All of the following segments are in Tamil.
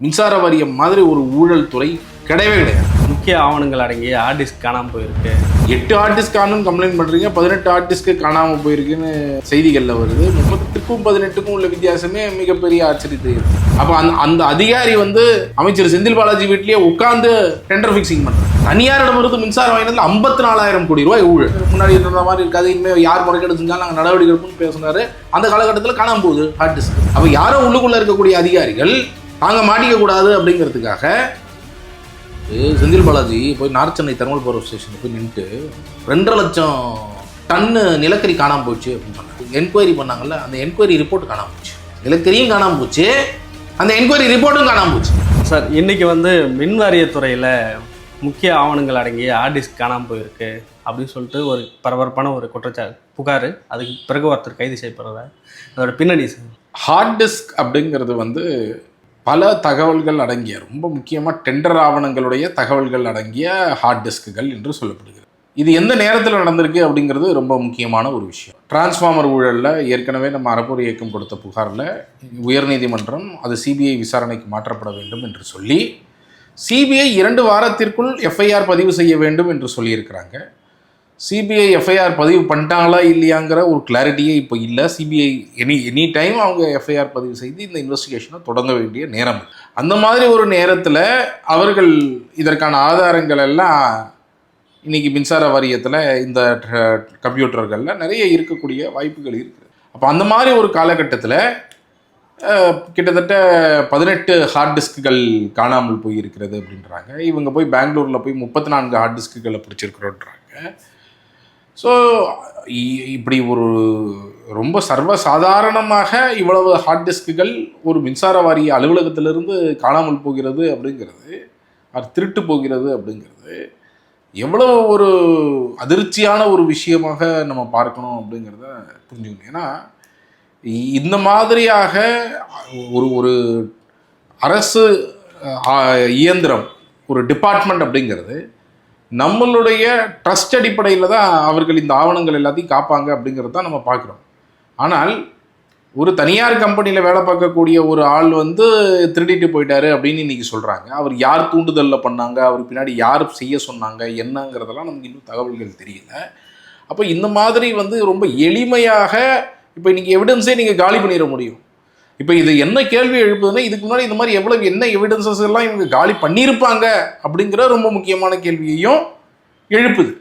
மின்சார வாரியம் மாதிரி ஒரு ஊழல் துறை கிடையவே கிடையாது. முக்கிய ஆவணங்கள் அடங்கிய ஹார்ட் டிஸ்க் காணாமல் போயிருக்கு. 8 ஹார்ட் டிஸ்க் காணும் கம்ப்ளைண்ட் பண்ணுறீங்க, 18 ஹார்ட் டிஸ்க்கு காணாமல் போயிருக்குன்னு செய்திகளில் வருது. 30க்கும் 18க்கும் உள்ள வித்தியாசமே மிகப்பெரிய ஆச்சரியத்தை. அப்போ அந்த அதிகாரி அமைச்சர் செந்தில் பாலாஜி வீட்லேயே உட்கார்ந்து டெண்டர் ஃபிக்ஸிங் பண்ணுறாங்க. தனியாரிடமிருந்து மின்சார வாங்கினதில் 54,000 கோடி ரூபாய் ஊழல். முன்னாடி இருந்த மாதிரி இருக்காது, இனிமேல் யார் முறைகேடு செஞ்சாலும் நாங்கள் நடவடிக்கை எடுப்போம்னு பேசினாரு. அந்த காலகட்டத்தில் காணாமல் போகுது ஹார்ட் டிஸ்க். அப்போ யாரோ உள்ளுக்குள்ளே இருக்கக்கூடிய அதிகாரிகள் நாங்கள் மாட்டிக்க கூடாது அப்படிங்கிறதுக்காக செந்தில் பாலாஜி போய் நார்த் சென்னை தெர்மல் பவர் ஸ்டேஷனுக்கு போய் நின்றுட்டு 2.5 லட்சம் டன்னு நிலக்கரி காணாமல் போச்சு அப்படின்னு சொன்னாங்க. என்கொயரி பண்ணாங்கல்ல, அந்த என்கொயரி ரிப்போர்ட் காணாமல் போச்சு. நிலக்கரியும் காணாமல் போச்சு, அந்த என்கொயரி ரிப்போர்ட்டும் காணாமல் போச்சு. சார், இன்னைக்கு மின் வாரியத்துறையில் முக்கிய ஆவணங்கள் அடங்கிய ஹார்ட் டிஸ்க் காணாமல் போயிருக்கு அப்படின்னு சொல்லிட்டு ஒரு பரபரப்பான ஒரு புகார். அதுக்கு பிறகு ஒருத்தர் கைது செய்யப்படுறார். அதோட பின்னணி சார், ஹார்ட் டிஸ்க் அப்படிங்கிறது பல தகவல்கள் அடங்கிய, ரொம்ப முக்கியமாக டெண்டர் ஆவணங்களுடைய தகவல்கள் அடங்கிய ஹார்ட் டிஸ்க்குகள் என்று சொல்லப்படுகிறது. இது எந்த நேரத்தில் நடந்திருக்கு அப்படிங்கிறது ரொம்ப முக்கியமான ஒரு விஷயம். டிரான்ஸ்ஃபார்மர் ஊழலில் ஏற்கனவே நம்ம அறப்போர் இயக்கம் கொடுத்த புகாரில் உயர்நீதிமன்றம் அது சிபிஐ விசாரணைக்கு மாற்றப்பட வேண்டும் என்று சொல்லி சிபிஐ 2 வாரத்திற்குள் எஃப்ஐஆர் பதிவு செய்ய வேண்டும் என்று சொல்லியிருக்கிறாங்க. சிபிஐ எஃப்ஐஆர் பதிவு பண்ணிட்டாங்களா இல்லையாங்கிற ஒரு கிளாரிட்டியே இப்போ இல்லை. சிபிஐ எனி டைம் அவங்க எஃப்ஐஆர் பதிவு செய்து இந்த இன்வெஸ்டிகேஷனை தொடங்க வேண்டிய நேரம். அந்த மாதிரி ஒரு நேரத்தில் அவர்கள் இதற்கான ஆதாரங்கள் எல்லாம் இன்றைக்கி மின்சார வாரியத்தில் இந்த கம்ப்யூட்டர்களில் நிறைய இருக்கக்கூடிய வாய்ப்புகள் இருக்குது. அப்போ அந்த மாதிரி ஒரு காலகட்டத்தில் கிட்டத்தட்ட 18 ஹார்ட் டிஸ்க்குகள் காணாமல் போயிருக்கிறது அப்படின்றாங்க. இவங்க போய் பெங்களூரில் போய் 34 ஹார்ட் டிஸ்க்குகளை பிடிச்சிருக்கிறோன்றாங்க. ஸோ இப்படி ஒரு ரொம்ப சர்வசாதாரணமாக இவ்வளவு ஹார்ட் டிஸ்க்குகள் ஒரு மின்சார வாரிய அலுவலகத்திலிருந்து காணாமல் போகிறது அப்படிங்கிறது, அது திருட்டு போகிறது அப்படிங்கிறது எவ்வளவு ஒரு அதிர்ச்சியான ஒரு விஷயமாக நம்ம பார்க்கணும் அப்படிங்கிறத புரிஞ்சுக்கணும். ஏன்னா இந்த மாதிரியாக ஒரு அரசு இயந்திரம், ஒரு டிபார்ட்மெண்ட் அப்படிங்கிறது நம்மளுடைய ட்ரஸ்ட் அடிப்படையில் தான் அவர்கள் இந்த ஆவணங்கள் எல்லாத்தையும் காப்பாங்க அப்படிங்கிறது தான் நம்ம பார்க்குறோம். ஆனால் ஒரு தனியார் கம்பெனியில் வேலை பார்க்கக்கூடிய ஒரு ஆள் திருடிட்டு போயிட்டாரு அப்படின்னு இன்றைக்கி சொல்கிறாங்க. அவர் யார் தூண்டுதலில் பண்ணாங்க, அவர் பின்னாடி யார் செய்ய சொன்னாங்க, என்னங்கிறதெல்லாம் நமக்கு இன்னும் தகவல்கள் தெரியல. அப்போ இந்த மாதிரி ரொம்ப எளிமையாக இப்போ இன்றைக்கி எவிடன்ஸே நீங்கள் காலி பண்ணிட முடியும். இப்போ இது என்ன கேள்வி எழுப்புதுன்னா, இதுக்கு முன்னாடி இந்த மாதிரி என்ன எவிடன்சஸ் எல்லாம் இவங்க காலி பண்ணியிருப்பாங்க அப்படிங்கிற ரொம்ப முக்கியமான கேள்வியையும் எழுப்புது.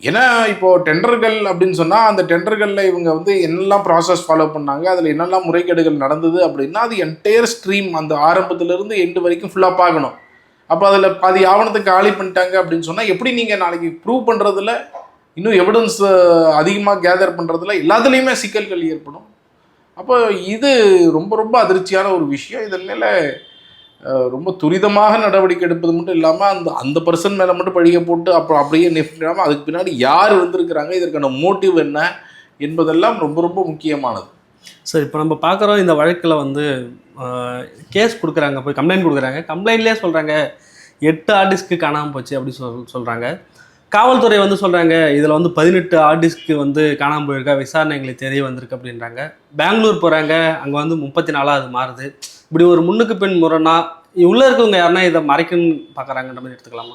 ஏன்னா இப்போது டெண்டர்கள் அப்படின்னு சொன்னால் அந்த டெண்டர்களில் இவங்க என்னெல்லாம் ப்ராசஸ் ஃபாலோ பண்ணாங்க, அதில் என்னெல்லாம் முறைகேடுகள் நடந்தது அப்படின்னா அது என்டையர் ஸ்ட்ரீம் அந்த ஆரம்பத்திலேருந்து எண்டு வரைக்கும் ஃபுல்லாக பார்க்கணும். அப்போ அதில் பாதி ஆவணத்தை காலி பண்ணிட்டாங்க அப்படின்னு சொன்னால் எப்படி நீங்கள் நாளைக்கு ப்ரூவ் பண்ணுறதுல, இன்னும் எவிடன்ஸ் அதிகமாக கேதர் பண்ணுறதுல எல்லாத்துலேயுமே சிக்கல்கள் ஏற்படும். அப்போ இது ரொம்ப ரொம்ப அதிர்ச்சியான ஒரு விஷயம். இதன் மேலே ரொம்ப துரிதமாக நடவடிக்கை எடுப்பது மட்டும் இல்லாமல் அந்த பர்சன் மேலே மட்டும் பழியை போட்டு அப்புறம் அப்படியே நிறுத்தாமல் அதுக்கு பின்னாடி யார் வந்திருக்கிறாங்க, இதற்கான மோட்டிவ் என்ன என்பதெல்லாம் ரொம்ப ரொம்ப முக்கியமானது. சார், இப்போ நம்ம பார்க்குறோம் இந்த வழக்கில் கேஸ் கொடுக்குறாங்க, போய் கம்ப்ளைண்ட் கொடுக்குறாங்க. கம்ப்ளைண்ட்லேயே சொல்கிறாங்க 8 ஹார்ட் டிஸ்க்கு காணாமல் போச்சு அப்படின்னு சொல்கிறாங்க. காவல்துறை சொல்கிறாங்க இதில் 18 ஹார்ட் டிஸ்க்கு காணாமல் போயிருக்கா, விசாரணை எங்களுக்கு தெரிய வந்திருக்கு அப்படின்றாங்க. பெங்களூர் போகிறாங்க, அங்கே 34 அது மாறுது. இப்படி ஒரு முன்னுக்கு பின் முறைனா உள்ளே இருக்கவங்க யாருன்னா இதை மறைக்கணும்னு பார்க்குறாங்கன்ற மாதிரி எடுத்துக்கலாமா?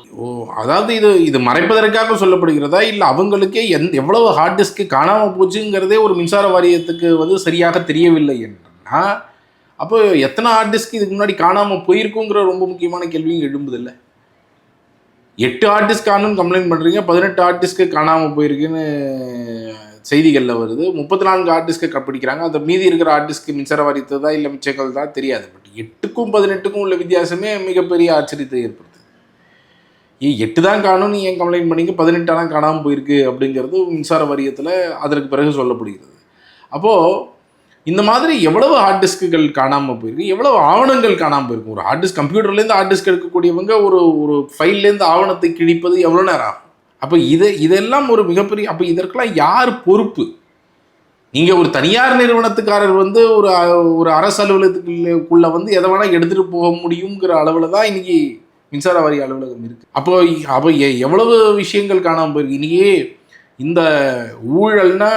அதாவது இது மறைப்பதற்காக சொல்லப்படுகிறதா, இல்லை அவங்களுக்கே எவ்வளவு ஹார்ட் டிஸ்க்கு காணாமல் போச்சுங்கிறதே ஒரு மின்சார வாரியத்துக்கு சரியாக தெரியவில்லை என்றா, அப்போ எத்தனை ஹார்ட் டிஸ்க் இதுக்கு முன்னாடி காணாமல் போயிருக்குங்கிற ரொம்ப முக்கியமான கேள்வியும் எழும்புதில்லை. 8 ஹார்ட் டிஸ்க் காணும் கம்ப்ளைண்ட் பண்ணுறீங்க, 18 ஹார்ட் டிஸ்க்கு காணாமல் போயிருக்குன்னு செய்திகளில் வருது. 34 ஹார்ட் டிஸ்க்கை பிடிக்கிறாங்க. அந்த மீதி இருக்கிற ஹார்ட் டிஸ்க்கு மின்சார வாரியத்தை தான் இல்லை மிச்சங்கள் தான் தெரியாது. பட் 8க்கும் 18க்கும் உள்ள வித்தியாசமே மிகப்பெரிய ஆச்சரியத்தை ஏற்படுது. 8 தான் காணும்னு ஏன் கம்ப்ளைண்ட் பண்ணிங்க, 18 தான் காணாமல் போயிருக்கு அப்படிங்கிறது மின்சார வாரியத்தில் அதற்கு பிறகு சொல்லப்படுகிறது. அப்போது இந்த மாதிரி எவ்வளவு ஹார்ட் டிஸ்க்குகள் காணாமல் போயிருக்கு, எவ்வளவு ஆவணங்கள் காணாமல் போயிருக்கு. ஒரு ஹார்ட் டிஸ்க், கம்ப்யூட்டர்லேருந்து ஹார்ட் டிஸ்க் எடுக்கக்கூடியவங்க ஒரு ஃபைல்லேருந்து ஆவணத்தை கிழிப்பது எவ்வளோ நேரம் ஆகும்? அப்போ இதெல்லாம் ஒரு மிகப்பெரிய, அப்போ இதற்கெல்லாம் யார் பொறுப்பு? நீங்கள் ஒரு தனியார் நிறுவனத்துக்காரர் ஒரு அரசு அலுவலகத்துக்குள்ளே எதை வேணால் எடுத்துகிட்டு போக முடியுங்கிற அளவில் தான் இன்றைக்கி மின்சார வாரிய அலுவலகம் இருக்குது. அப்போ எவ்வளவு விஷயங்கள் காணாமல் போயிருக்கு. இன்றைக்கி இந்த ஊழல்னா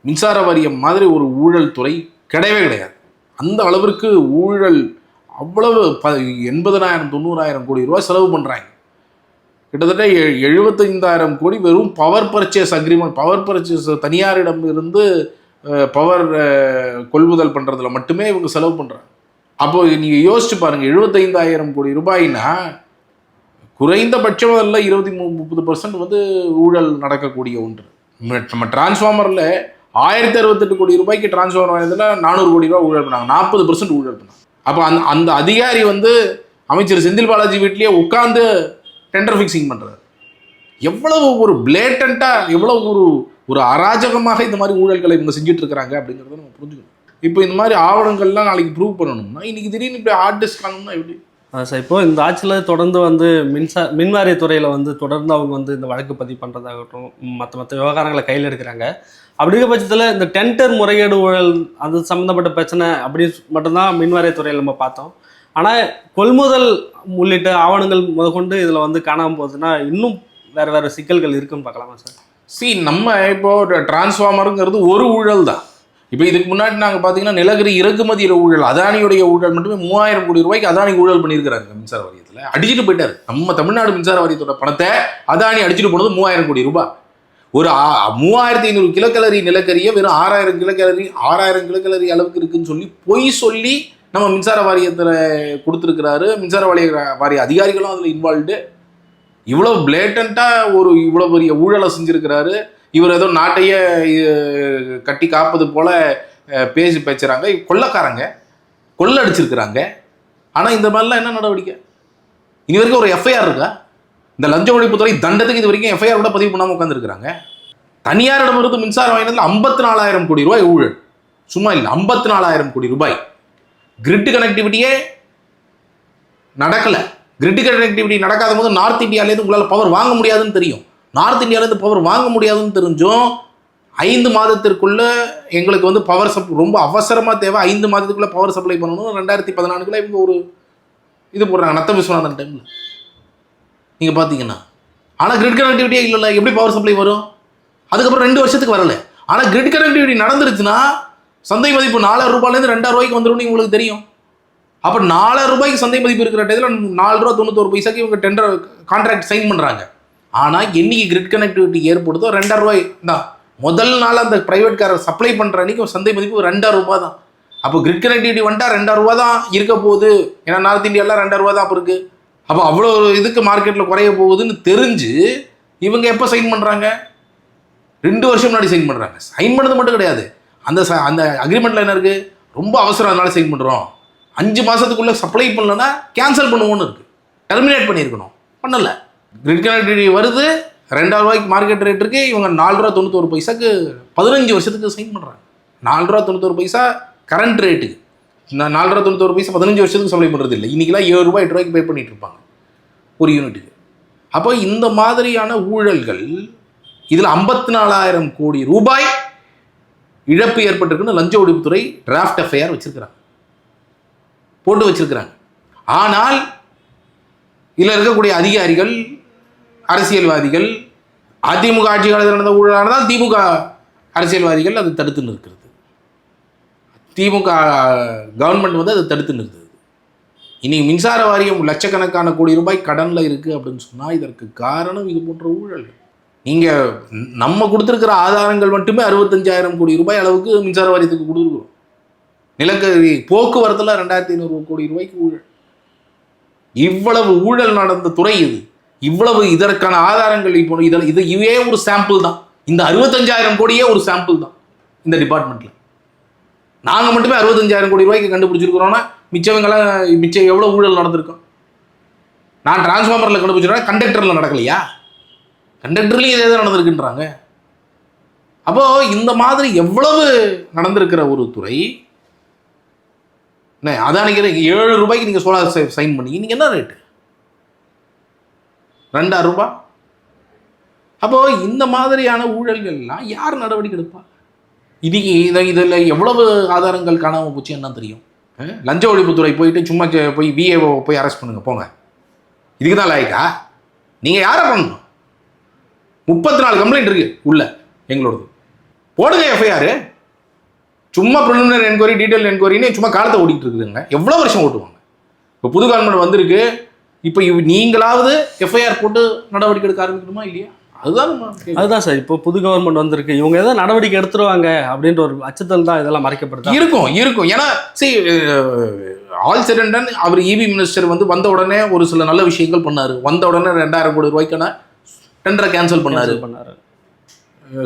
மின்சார வாரியம் மாதிரி ஒரு ஊழல் துறை கிடையவே கிடையாது. அந்த அளவிற்கு ஊழல் அவ்வளவு 80,000 90,000 கோடி ரூபாய் செலவு பண்ணுறாங்க. கிட்டத்தட்ட 75,000 கோடி வெறும் power purchase agreement, power purchase தனியாரிடம் இருந்து பவர் கொள்முதல் பண்ணுறதுல மட்டுமே இவங்க செலவு பண்ணுறாங்க. அப்போது நீங்கள் யோசிச்சு பாருங்கள், 75,000 கோடி ரூபாய்னா குறைந்தபட்சம் அதில் 20-30% வந்து ஊழல் நடக்கக்கூடிய ஒன்று. நம்ம டிரான்ஸ்ஃபார்மரில் 1068 கோடி ரூபாய்க்கு டிரான்ஸ்ஃபார்மர் வாங்கியதில் 400 கோடி ரூபாய் ஊழல் பண்ணாங்க, 40% ஊழல் பண்ணாங்க. அப்போ அந்த அதிகாரி வந்து அமைச்சர் செந்தில் பாலாஜி வீட்லேயே உட்காந்து டெண்டர் ஃபிக்ஸிங் பண்ணுறாரு. எவ்வளவு ஒரு பிளேட்டண்ட்டாக, எவ்வளவு ஒரு அராஜகமாக இந்த மாதிரி ஊழல்களை இவங்க செஞ்சுட்டு இருக்கிறாங்க அப்படிங்கிறத நம்ம புரிஞ்சுக்கணும். இப்போ இந்த மாதிரி ஆவணங்கள்லாம் நாளைக்கு ப்ரூவ் பண்ணணும்னா இன்னைக்கு திடீர்னு இப்படி ஹார்ட் டிஸ்க் காணணும்னா எப்படி? சார், இப்போ இந்த ஆட்சியில் தொடர்ந்து வந்து மின்வாரியத்துறையில் வந்து தொடர்ந்து அவங்க வந்து இந்த வழக்கு பதிவு பண்ணுறதாகட்டும், மற்ற விவகாரங்களை கையில் எடுக்கிறாங்க. அப்படிங்கிற பட்சத்தில் இந்த டெண்டர் முறைகேடு ஊழல் அது சம்மந்தப்பட்ட பிரச்சனை அப்படி மட்டும்தான் மின்வாரியத்துறையில் நம்ம பார்த்தோம். ஆனால் கொள்முதல் உள்ளிட்ட ஆவணங்கள் முதற்கொண்டு இதில் வந்து காணாமல் போகுதுன்னா இன்னும் வேறு சிக்கல்கள் இருக்குன்னு பார்க்கலாமா சார்? நம்ம இப்போ டிரான்ஸ்ஃபார்மருங்கிறது ஒரு ஊழல் தான். இப்போ இதுக்கு முன்னாடி நாங்கள் பார்த்தீங்கன்னா நிலக்கரி இறக்குமதியில் ஊழல், அதானியுடைய ஊழல் மட்டுமே 3000 கோடி ரூபாய்க்கு அதானி ஊழல் பண்ணியிருக்கிறாங்க மின்சார வாரியத்தில். அடிச்சுட்டு போயிட்டார். நம்ம தமிழ்நாடு மின்சார வாரியத்தோட பணத்தை அதானி அடிச்சுட்டு போனது 3000 கோடி ரூபாய். ஒரு 3500 கிலோகேலரி நிலக்கரியை வெறும் 6000 கிலோகேலரி அளவுக்கு இருக்குன்னு சொல்லி நம்ம மின்சார வாரியத்தில் கொடுத்துருக்கிறாரு. மின்சார வாரிய அதிகாரிகளும் அதில் இன்வால்வ்டு. இவ்வளோ பிளேட்டண்ட்டாக இவ்வளோ பெரிய ஊழலை செஞ்சுருக்கிறாரு. இவர் ஏதோ நாட்டையே கட்டி காப்பது போல பேசுகிறாங்க. கொள்ளக்காரங்க கொள்ளடிச்சிருக்கிறாங்க. ஆனால் இந்த மாதிரிலாம் என்ன நடவடிக்கை? இனி வரைக்கும் ஒரு எஃப்ஐஆர் இருக்கா? இந்த லஞ்ச ஒழிப்புத்துறை தண்டத்துக்கு இது வரைக்கும் எஃப்ஐஆர் கூட பதிவு பண்ணாமல் உட்காந்துருக்குறாங்க. தனியாரிடமிருந்து மின்சாரம் வாங்கினதில் 54,000 கோடி ரூபாய் ஊழல். சும்மா இல்லை, 54,000 கோடி ரூபாய். கிரிட் கனெக்டிவிட்டியே நடக்கலை. கிரிட் கனெக்டிவிட்டி நடக்காத போது நார்த் இந்தியாவிலேருந்து உங்களால் பவர் வாங்க முடியாதுன்னு தெரியும். நார்த் இந்தியாவிலேருந்து பவர் வாங்க முடியாதுன்னு தெரிஞ்சும் 5 மாதத்திற்குள்ளே எங்களுக்கு வந்து பவர் ரொம்ப அவசரமாக தேவை, 5 மாதத்துக்குள்ளே பவர் சப்ளை பண்ணணும். 2014 இவங்க ஒரு இது போடுறாங்க, நத்த விஸ்வநாதன் டைமில் நீங்கள் பார்த்தீங்கன்னா. ஆனால் கிரிட் கனெக்டிவிட்டியே இல்லைல்ல, எப்படி பவர் சப்ளை வரும்? அதுக்கப்புறம் 2 வருஷத்துக்கு வரலை. ஆனால் கிரிட் கனெக்டிவிட்டி நடந்துருச்சுன்னா சந்தை மதிப்பு 4,000 ரூபாயிலேருந்து 2,000 ரூபாய்க்கு வந்துடும் உங்களுக்கு தெரியும். அப்போ 4,000 ரூபாய்க்கு சந்தை மதிப்பு இருக்கிற டயத்தில் 4 ரூபா 91 பைசாக்கு இவங்க டெண்டர் கான்ட்ராக்ட் சைன் பண்ணுறாங்க. ஆனால் என்னைக்கு கிரிட் கனெக்டிவிட்டி ஏற்படுதோ 2,000 ரூபாய் தான். முதல் நாள் அந்த பிரைவேட்காரர் சப்ளை பண்ணுற அன்றைக்கி சந்தை மதிப்பு 2,000 ரூபாய் தான். அப்போ கிரிட் கனெக்டிவிட்டி வந்துட்டா 2,000 ரூபா தான் இருக்க போகுது. ஏன்னா நார்த் இந்தியாவில் 2,000 ரூபா தான் அப்போ இருக்குது. அப்போ அவ்வளோ இதுக்கு மார்க்கெட்டில் குறைய போகுதுன்னு தெரிஞ்சு இவங்க எப்போ சைன் பண்ணுறாங்க? 2 வருஷம் முன்னாடி சைன் பண்ணுறாங்க. சைன் பண்ணது மட்டும் கிடையாது, அந்த அக்ரிமெண்ட்டில் என்ன இருக்குது? ரொம்ப அவசரம், அதனால சைன் பண்ணுறோம். 5 மாதத்துக்குள்ளே சப்ளை பண்ணலன்னா கேன்சல் பண்ணுவோன்னு இருக்குது. டெர்மினேட் பண்ணியிருக்கணும், பண்ணலை. கிரிட் கனெக்டிவிட்டி வருது, 2,000 ரூபாய்க்கு மார்க்கெட் ரேட் இருக்குது. இவங்க 4 ரூபா 91 பைசாக்கு 15 வருஷத்துக்கு சைன் பண்ணுறாங்க. 4 ரூபா 91 பைசா கரண்ட் ரேட்டுக்கு. 4 ரூபா 91 பைசா 15 வருஷத்துக்கு சப்ளை பண்ணுறது இல்லை. இன்றைக்கெல்லாம் 7 ரூபாய் 8 ரூபாய்க்கு பே பண்ணிட்டு இருப்பாங்க ஒரு யூனிட்டுக்கு. அப்போ இந்த மாதிரியான ஊழல்கள், இதில் 54,000 கோடி ரூபாய் இழப்பு ஏற்பட்டிருக்குன்னு லஞ்ச ஒழிப்புத்துறை டிராஃப்ட் எஃப்ஐஆர் போட்டு வச்சிருக்கிறாங்க. ஆனால் இதில் இருக்கக்கூடிய அதிகாரிகள், அரசியல்வாதிகள், அதிமுக ஆட்சி காலத்தில் நடந்த ஊழலானதால் திமுக அரசியல்வாதிகள் அதை தடுத்து நிற்கிறது. திமுக கவர்மெண்ட் வந்து அதை தடுத்து நிறுத்துது. இனி மின்சார வாரியம் லட்சக்கணக்கான கோடி ரூபாய் கடனில் இருக்குது அப்படின்னு சொன்னால் இதற்கு காரணம் இது போன்ற ஊழல். நீங்கள் நம்ம கொடுத்துருக்கிற ஆதாரங்கள் மட்டுமே 65,000 கோடி ரூபாய் அளவுக்கு மின்சார வாரியத்துக்கு கொடுத்துருக்குறோம். நிலக்கரி போக்குவரத்தில் 2,500 கோடி ரூபாய்க்கு ஊழல். இவ்வளவு ஊழல் நடந்த துறை இது. இவ்வளவு இதற்கான ஆதாரங்கள் இப்போ இதுவே ஒரு சாம்பிள் தான். இந்த 65,000 கோடியே ஒரு சாம்பிள் தான். இந்த டிபார்ட்மெண்ட்டில் நாங்கள் மட்டுமே 65,000 கோடி ரூபாய்க்கு கண்டுபிடிச்சிருக்கிறோன்னா மிச்சம் எவ்வளோ ஊழல் நடந்திருக்கோம்? நான் டிரான்ஸ்ஃபார்மரில் கண்டுபிடிச்சிருக்கேன், கண்டக்டரில் நடக்கலையா? கண்டக்டர்லேயும் இதே தான் நடந்திருக்குன்றாங்க. அப்போது இந்த மாதிரி எவ்வளவு நடந்திருக்கிற ஒரு துறை. அதானிக்கிற 7 ரூபாய்க்கு நீங்கள் சோலார் சைன் பண்ணி நீங்கள் என்ன ரேட்டு? 2,000 ரூபாய். அப்போது இந்த மாதிரியான ஊழல்கள்லாம் யார் நடவடிக்கை எடுப்பா? இன்னைக்கு இதில் எவ்வளவு ஆதாரங்கள் காணாமல் போச்சு என்ன தெரியும்? லஞ்ச ஒழிப்புத்துறை போயிட்டு சும்மா போய் விஏஓ போய் அரெஸ்ட் பண்ணுங்க போங்க, இதுக்கு தான் லாய்க்கா? நீங்கள் யாரை பண்ணணும்? 34 கம்ப்ளைண்ட் இருக்குது உள்ள எங்களோடது. போடுங்க எஃப்ஐஆர். சும்மா ப்ரிலிமினரி என்கொயரி, டீட்டெயில் என்கொயரின்னு சும்மா காலத்தை ஓடிட்டு இருக்குதுங்க. எவ்வளோ வருஷம் ஓட்டுவாங்க? இப்போ புது கவர்மெண்ட் வந்திருக்கு, இப்போ நீங்களாவது எஃப்ஐஆர் போட்டு நடவடிக்கை எடுக்க ஆரம்பிக்கணுமா இல்லையா? அதுதான் சார். இப்போ புது கவர்மெண்ட் வந்திருக்கு, இவங்க ஏதாவது நடவடிக்கை எடுத்துருவாங்க அப்படின்ற ஒரு அச்சத்தில் தான் இதெல்லாம் மறைக்கப்படுது. இருக்கும். ஏன்னா ஆல் செட் அண்ட் டன் அவர் இபி மினிஸ்டர் வந்த உடனே ஒரு சில நல்ல விஷயங்கள் பண்ணாரு. வந்த உடனே 2000 கோடி ரூபாய்க்கான டெண்டரை கேன்சல் பண்ணாரு.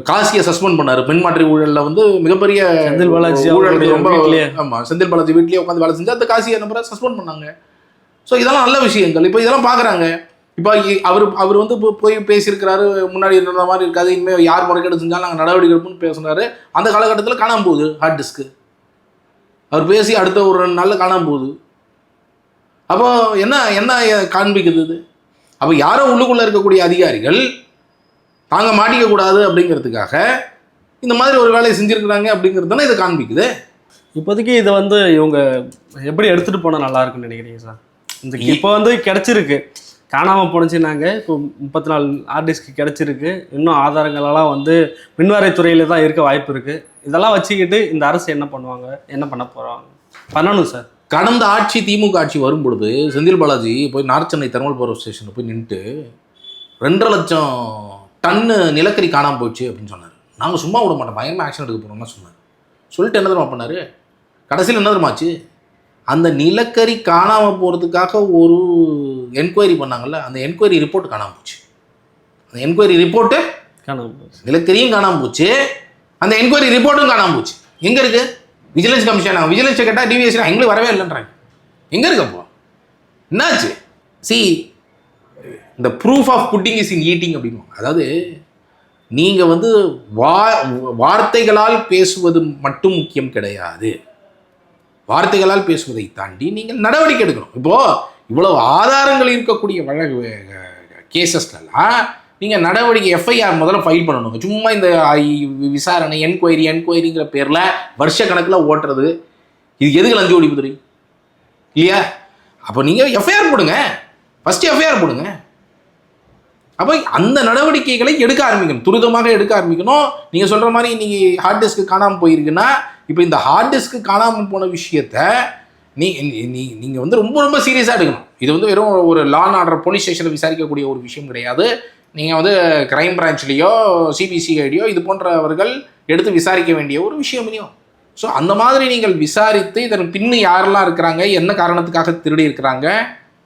காசியை சஸ்பெண்ட் பண்ணாரு. பெண் மாற்றி ஊழல்ல மிகப்பெரிய செந்தில் பாலாஜி செந்தில் பாலாஜி வீட்லயே உட்காந்து வேலை செஞ்சு அந்த காசியை நம்பரை சஸ்பெண்ட் பண்ணாங்க. ஸோ இதெல்லாம் நல்ல விஷயங்கள். இப்போ இதெல்லாம் பார்க்குறாங்க. இப்போ அவர் போய் பேசியிருக்கிறாரு, முன்னாடி இருந்த மாதிரி இருக்காது, இனிமேல் யார் முறைகேடு செஞ்சாலும் நாங்கள் நடவடிக்கை எடுப்போம்னு பேசினாரு. அந்த காலகட்டத்தில் காணாமல் போகுது ஹார்ட் டிஸ்க்கு. அவர் பேசி அடுத்த ஒரு 2 நாளில் காணாமல் போகுது. அப்போ என்ன காண்பிக்குது இது? அப்போ யாரோ உள்ளுக்குள்ளே இருக்கக்கூடிய அதிகாரிகள் தாங்க மாட்டிக்க கூடாது அப்படிங்கிறதுக்காக இந்த மாதிரி ஒரு வேலையை செஞ்சுருக்கிறாங்க அப்படிங்கிறது தானே இதை காண்பிக்குது. இப்போதைக்கு இதை இவங்க எப்படி எடுத்துகிட்டு போனால் நல்லா இருக்குன்னு நினைக்கிறீங்க சார்? இப்போ கிடச்சிருக்கு, காணாமல் போனுச்சுன்னாங்க. இப்போ 34 ஹார்ட் டிஸ்க்கு கிடச்சிருக்கு. இன்னும் ஆதாரங்களெல்லாம் மின்வாரித்துறையில் தான் இருக்க வாய்ப்பு இருக்குது. இதெல்லாம் வச்சுக்கிட்டு இந்த அரசு என்ன பண்ணுவாங்க, என்ன பண்ண போகிறாங்க? பண்ணணும் சார். கடந்த ஆட்சி திமுக ஆட்சி வரும்பொழுது செந்தில் பாலாஜி போய் நார்த் சென்னை தெர்மல் பவர் ஸ்டேஷனில் போய் நின்றுட்டு 2.5 லட்சம் டன்னு நிலக்கரி காணாமல் போச்சு அப்படின்னு சொன்னார். நாங்கள் சும்மா விட மாட்டோம், பயங்கரமாக ஆக்ஷன் எடுக்க போகிறோம்னா சொன்னார். சொல்லிட்டு என்ன தெரியுமா பண்ணார்? கடைசியில் என்ன தெரியுமாச்சு? அந்த நிலக்கரி காணாமல் போகிறதுக்காக ஒரு என்கொயரி பண்ணாங்கல்ல, அந்த என்கொயரி ரிப்போர்ட் காணாமல் போச்சு. அந்த என்கொயரி ரிப்போர்ட்டு காணாமல் போச்சு. நிலக்கரியும் காணாமல் போச்சு, அந்த என்கொயரி ரிப்போர்ட்டும் காணாமல் போச்சு. எங்கே இருக்குது? Vigilance commission. விஜிலன்ஸை கேட்டால் டிவிஎஸ்சி எங்களுக்கு வரவே இல்லைன்றாங்க. எங்கே இருக்கு அப்போ? என்னாச்சு? இந்த proof of pudding is in eating அப்படின்னு. அதாவது நீங்கள் வார்த்தைகளால் பேசுவது மட்டும் முக்கியம் கிடையாது. வார்த்தைகளால் பேசுவதை தாண்டி நீங்கள் நடவடிக்கை எடுக்கணும். இப்போது இவ்வளவு ஆதாரங்கள் இருக்கக்கூடிய வழக்கு கேசஸ்லாம் நீங்கள் நடவடிக்கை எஃப்ஐஆர் முதல்ல ஃபைல் பண்ணணுங்க. சும்மா இந்த விசாரணை என்கொயரிங்கிற பேரில் வருஷ கணக்கில் ஓட்டுறது, இது எதுக்கு லஞ்ச ஒழிப்பு தெரியும் இல்லையா? அப்போ நீங்கள் எஃப்ஐஆர் போடுங்க, ஃபஸ்ட்டு எஃப்ஐஆர் போடுங்க. அப்போ அந்த நடவடிக்கைகளை எடுக்க ஆரம்பிக்கணும், துரிதமாக எடுக்க ஆரம்பிக்கணும். நீங்கள் சொல்கிற மாதிரி இன்றைக்கி ஹார்ட் டிஸ்க்கு காணாமல் போயிருக்குன்னா, இப்போ இந்த ஹார்ட் டிஸ்க்கு காணாமல் போன விஷயத்தை நீங்கள் ரொம்ப ரொம்ப சீரியஸாக எடுக்கணும். இது வெறும் ஒரு லா அண்ட் ஆர்டர் போலீஸ் ஸ்டேஷனில் விசாரிக்கக்கூடிய ஒரு விஷயம் கிடையாது. நீங்கள் கிரைம் பிரான்ச்லேயோ சிபிசிஐடியோ இது போன்றவர்கள் எடுத்து விசாரிக்க வேண்டிய ஒரு விஷயம் இல்லையோ. ஸோ அந்த மாதிரி நீங்கள் விசாரித்து இதன் பின்னு யாரெல்லாம் இருக்கிறாங்க, என்ன காரணத்துக்காக திருடி இருக்கிறாங்க,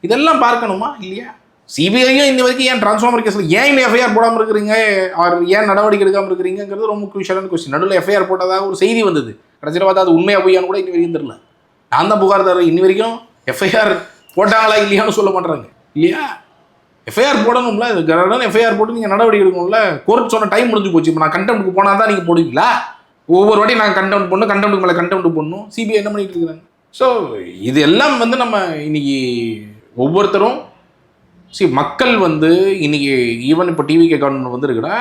இதெல்லாம் பார்க்கணுமா இல்லையா? சிபிஐயும் இன்ன வரைக்கும் ஏன் டிரான்ஸ்ஃபார்மர் கேஸில் ஏன் இன்னும் எஃப்ஐஆர் போடாமல் இருக்கிறீங்க, அவர் ஏன் நடவடிக்கை எடுக்காமல் இருக்கிறீங்கிறது ரொம்ப குரூஷியலான கொஸ்டின். நடுவில் எஃப்ஐஆர் போட்டதாக ஒரு செய்தி வந்தது, கடைசியில் பார்த்தா அது உண்மையாக பொய்யான்னு கூட இன்னி வரைக்கும் தெரியல. நான் தான் புகார்தாரர், இன்னி வரைக்கும் எஃப்ஐஆர் போட்டாங்களா இல்லையான்னு சொல்ல மாட்டாங்க இல்லையா? எஃப்ஐஆர் போடணும்ல, இது கரெக்டான எஃப்ஐஆர் போட்டு நீங்கள் நடவடிக்கை எடுக்கணும்ல. கோர்ட் சொன்ன டைம் முடிஞ்சு போச்சு. இப்போ நான் கண்டெம்ட்டுக்கு போனால் தான் நீங்கள் போடுவீங்களா? ஒவ்வொரு வாட்டி நாங்கள் கண்டெம்ட் பண்ணணும், கண்டெம்ட்டுக்கு மேலே கண்டெம்ட் பண்ணணும். சிபிஐ என்ன பண்ணிட்டு இருக்கிறாங்க? ஸோ இது எல்லாம் நம்ம இன்னைக்கு ஒவ்வொருத்தரும் மக்கள் இன்னைக்கு ஈவன் இப்போ டிவிகே கவர்மெண்ட் இருக்குன்னா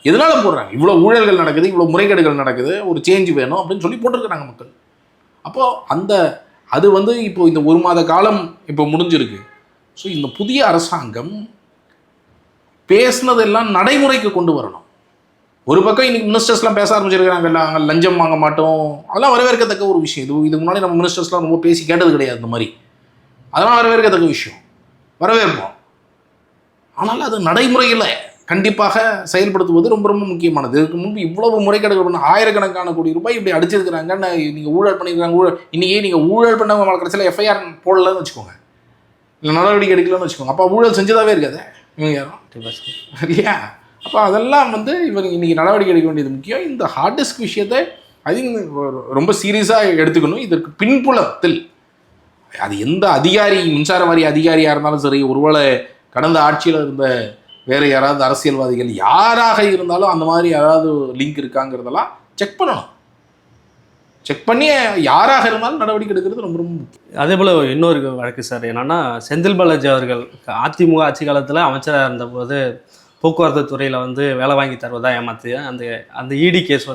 எதனால போடுறாங்க? இவ்வளோ ஊழல்கள் நடக்குது, இவ்வளோ முறைகேடுகள் நடக்குது, ஒரு சேஞ்ச் வேணும் அப்படின்னு சொல்லி போட்டிருக்கிறாங்க மக்கள். அப்போது அது இப்போ இந்த 1 மாத காலம் இப்போ முடிஞ்சிருக்கு. ஸோ இந்த புதிய அரசாங்கம் பேசுனதெல்லாம் நடைமுறைக்கு கொண்டு வரணும். ஒரு பக்கம் இன்னைக்கு மினிஸ்டர்ஸ்லாம் பேச ஆரம்பிச்சிருக்கிறாங்க, நாங்கள் லஞ்சம் வாங்க மாட்டோம், அதெல்லாம் வரவேற்கத்தக்க ஒரு விஷயம். இதுக்கு முன்னாடி நம்ம மினிஸ்டர்ஸ்லாம் ரொம்ப பேசி கேட்டது கிடையாது இந்த மாதிரி. அதெல்லாம் வரவேற்கத்தக்க விஷயம், வரவேற்போம். ஆனால் அது நடைமுறையில் கண்டிப்பாக செயல்படுத்துவது ரொம்ப ரொம்ப முக்கியமானது. இதுக்கு முன்பு இவ்வளவு முறைகேடுகள் பண்ண ஆயிரக்கணக்கான கோடி ரூபாய் இப்படி அடிச்சிருக்கிறாங்கன்னு நீங்கள் ஊழல் பண்ணியிருக்காங்க. இன்றைக்கி நீங்கள் ஊழல் பண்ணவங்க கடைசியில் எஃப்ஐஆர் போடலன்னு வச்சுக்கோங்க, இல்லை நடவடிக்கை எடுக்கலன்னு வச்சுக்கோங்க, அப்போ ஊழல் செஞ்சதாகவே இருக்காது இவங்க யாரும் இல்லையா? அப்போ அதெல்லாம் இவர் இன்றைக்கி நடவடிக்கை எடுக்க வேண்டியது முக்கியம். இந்த ஹார்ட் டிஸ்க் விஷயத்தை ரொம்ப சீரியஸாக எடுத்துக்கணும். இதற்கு பின்புலத்தில் அது எந்த அதிகாரி, மின்சார வாரிய அதிகாரியாக இருந்தாலும் சரி, ஒருவேளை கடந்த ஆட்சியில் இருந்த வேறு யாராவது அரசியல்வாதிகள் யாராக இருந்தாலும் அந்த மாதிரி யாராவது லிங்க் இருக்காங்கிறதெல்லாம் செக் பண்ணணும். செக் பண்ணி யாராக இருந்தாலும் நடவடிக்கை எடுக்கிறது ரொம்ப ரொம்ப முக்கியம். அதே போல் இன்னொரு வழக்கு சார் என்னன்னா, செந்தில் பாலாஜி அவர்கள் அதிமுக ஆட்சி காலத்தில் அமைச்சராக இருந்தபோது போக்குவரத்து துறையில் வேலை வாங்கி தருவதாக ஏமாற்றி அந்த இடி கேஸ்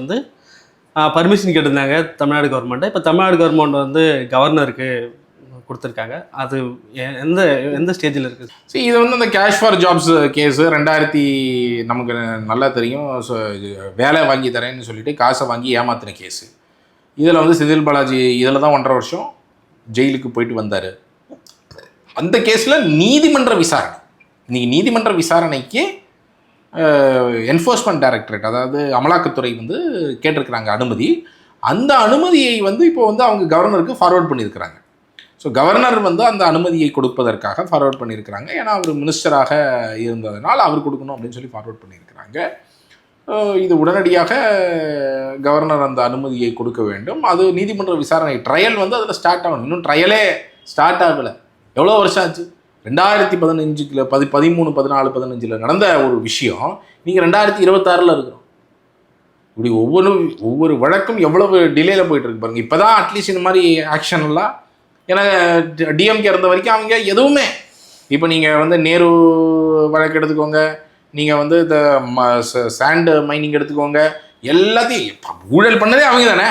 பர்மிஷன் கேட்டிருந்தாங்க தமிழ்நாடு கவர்மெண்ட்டு. இப்போ தமிழ்நாடு கவர்மெண்ட் கவர்னருக்கு கொடுத்துருக்காங்க. அது எந்த ஸ்டேஜில் இருக்குது? சரி, இது அந்த கேஷ் ஃபார் ஜாப்ஸ் கேஸு 2000 நமக்கு நல்லா தெரியும். ஸோ வேலை வாங்கி தரேன்னு சொல்லிட்டு காசை வாங்கி ஏமாத்தின கேஸு. இதில் செந்தில் பாலாஜி இதில் தான் 1.5 வருஷம் ஜெயிலுக்கு போயிட்டு வந்தார். அந்த கேஸில் நீதிமன்ற விசாரணை, இன்னைக்கு நீதிமன்ற விசாரணைக்கு என்ஃபோர்ஸ்மெண்ட் டைரக்டரேட், அதாவது அமலாக்கத்துறை வந்து கேட்டிருக்கிறாங்க அனுமதி. அந்த அனுமதியை வந்து இப்போ வந்து அவங்க கவர்னருக்கு ஃபார்வர்ட் பண்ணியிருக்கிறாங்க. ஸோ கவர்னர் வந்து அந்த அனுமதியை கொடுப்பதற்காக ஃபார்வர்ட் பண்ணியிருக்கிறாங்க. ஏன்னா அவர் மினிஸ்டராக இருந்ததுனால் அவர் கொடுக்கணும் அப்படின்னு சொல்லி ஃபார்வர்ட் பண்ணியிருக்கிறாங்க. இது உடனடியாக கவர்னர் அந்த அனுமதியை கொடுக்க வேண்டும். அது நீதிமன்ற விசாரணை, ட்ரையல் வந்து அதில் ஸ்டார்ட் ஆகணும். இன்னும் ட்ரையலே ஸ்டார்ட் ஆகலை. எவ்வளோ வருஷம் ஆச்சு? 2015 13, 14, 15 நடந்த ஒரு விஷயம் நீங்கள் 2026 இருக்கிறோம். இப்படி ஒவ்வொரு வழக்கும் எவ்வளவு டிலேயில் போயிட்டு இருக்கு பாருங்க. இப்போ தான் அட்லீஸ்ட் இந்த மாதிரி ஆக்ஷன்லாம், ஏன்னா டிஎம்கே இருந்த வரைக்கும் அவங்க எதுவுமே, இப்போ நீங்கள் வந்து நேரு வழக்கு எடுத்துக்கோங்க, நீங்கள் வந்து இந்த சாண்ட் மைனிங் எடுத்துக்கோங்க, எல்லாத்தையும் ஊழல் பண்ணதே அவங்க தானே.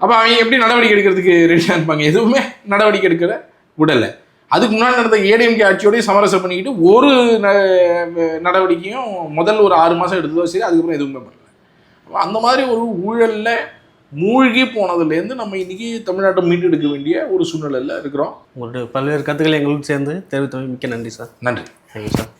அப்போ அவங்க எப்படி நடவடிக்கை எடுக்கிறதுக்கு ரெடியாக இருப்பாங்க? எதுவுமே நடவடிக்கை எடுக்கிற விடலை. அதுக்கு முன்னாடி நடந்த ஏடிஎம்கே ஆட்சியோடய சமரசம் பண்ணிக்கிட்டு ஒரு நடவடிக்கையும் முதல் ஒரு 6 மாதம் எடுத்ததோ சரி, அதுக்கப்புறம் எதுவுமே பண்ணல. அந்த மாதிரி ஒரு ஊழலில் மூழ்கி போனதுலேருந்து நம்ம இன்றைக்கி தமிழ்நாட்டை மீட்டெடுக்க வேண்டிய ஒரு சூழ்நிலையில் இருக்கிறோம். உங்களுடைய பல்வேறு கருத்துக்களை எங்களோடு சேர்ந்து தெரிவித்தமைக்கு மிக்க நன்றி சார். நன்றி. Thank you sir.